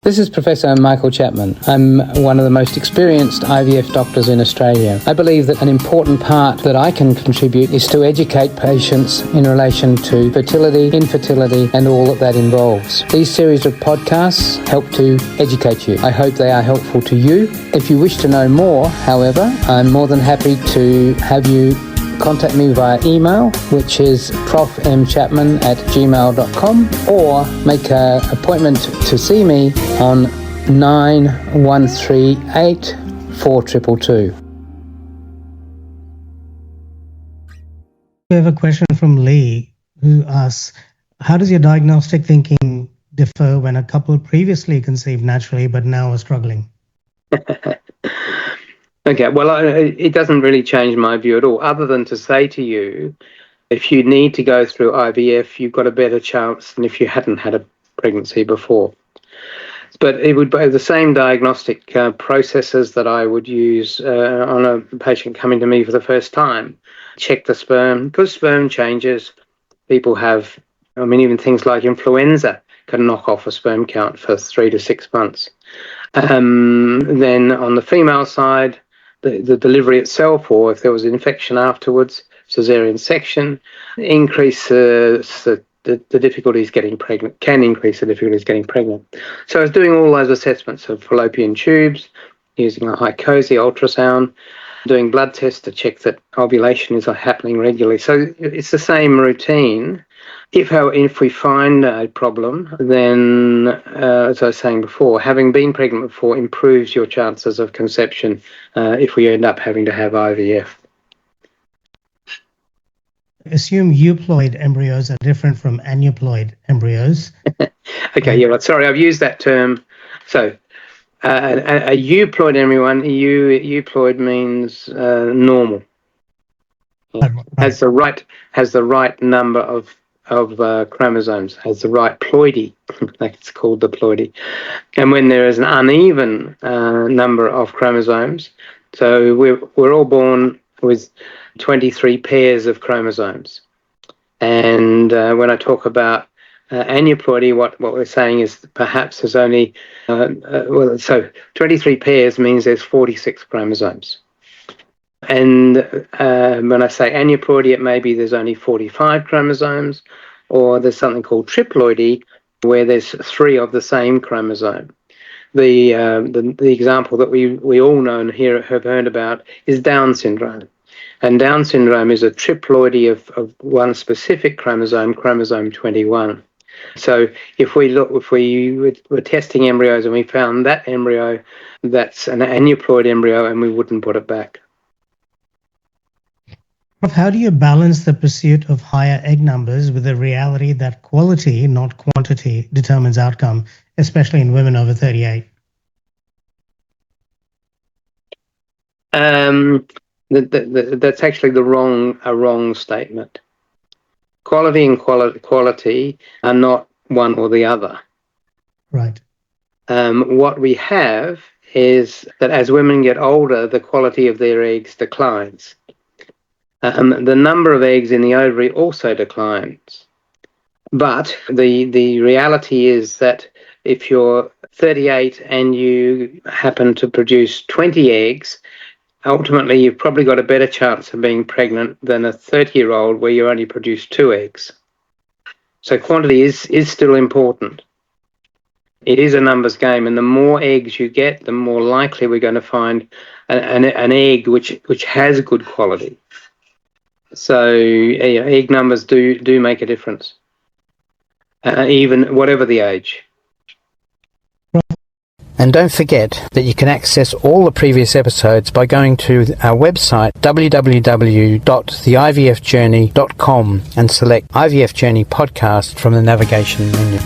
This is Professor Michael Chapman. I'm one of the most experienced IVF doctors in Australia. I believe that an important part that I can contribute is to educate patients in relation to fertility, infertility, and all that involves. These series of podcasts help to educate you. I hope they are helpful to you. If you wish to know more, however, I'm more than happy to have you contact me via email, which is profmchapman@gmail.com, or make an appointment to see me on 9138 4222. We have a question from Lee, who asks, how does your diagnostic thinking differ when a couple previously conceived naturally but now are struggling? Okay, well, it doesn't really change my view at all, other than to say to you, if you need to go through IVF, you've got a better chance than if you hadn't had a pregnancy before. But it would be the same diagnostic processes that I would use on a patient coming to me for the first time. Check the sperm, because sperm changes. People have, even things like influenza can knock off a sperm count for 3 to 6 months. Then on the female side, the delivery itself, or if there was an infection afterwards, cesarean section, increase the difficulties getting pregnant, can increase the difficulties getting pregnant. So I was doing all those assessments of fallopian tubes, using a high-COSY ultrasound, doing blood tests to check that ovulation is happening regularly. So it's the same routine. If we find a problem, then, as I was saying before, having been pregnant before improves your chances of conception if we end up having to have IVF. Assume euploid embryos are different from aneuploid embryos. Okay, yeah, right. Sorry, I've used that term. So a euploid embryo, euploid means normal. Right. Has the right number of chromosomes, has the right ploidy, like it's called the ploidy. And when there is an uneven number of chromosomes, so we're all born with 23 pairs of chromosomes. And when I talk about aneuploidy, what we're saying is perhaps there's only, so 23 pairs means there's 46 chromosomes. And when I say aneuploidy, it may be there's only 45 chromosomes, or there's something called triploidy, where there's 3 of the same chromosome. The example that we all know and have heard about is Down syndrome. And Down syndrome is a triploidy of one specific chromosome, chromosome 21. So if we were testing embryos and we found that embryo, that's an aneuploid embryo, and we wouldn't put it back. How do you balance the pursuit of higher egg numbers with the reality that quality, not quantity, determines outcome, especially in women over 38? That's actually a wrong statement. Quality and quality are not one or the other. Right. What we have is that as women get older, the quality of their eggs declines. The number of eggs in the ovary also declines. But the reality is that if you're 38 and you happen to produce 20 eggs, ultimately you've probably got a better chance of being pregnant than a 30-year-old where you only produce 2 eggs. So quantity is still important. It is a numbers game, and the more eggs you get, the more likely we're going to find an egg which has good quality. So egg numbers do make a difference, even whatever the age. And don't forget that you can access all the previous episodes by going to our website www.theivfjourney.com and select IVF Journey podcast from the navigation menu.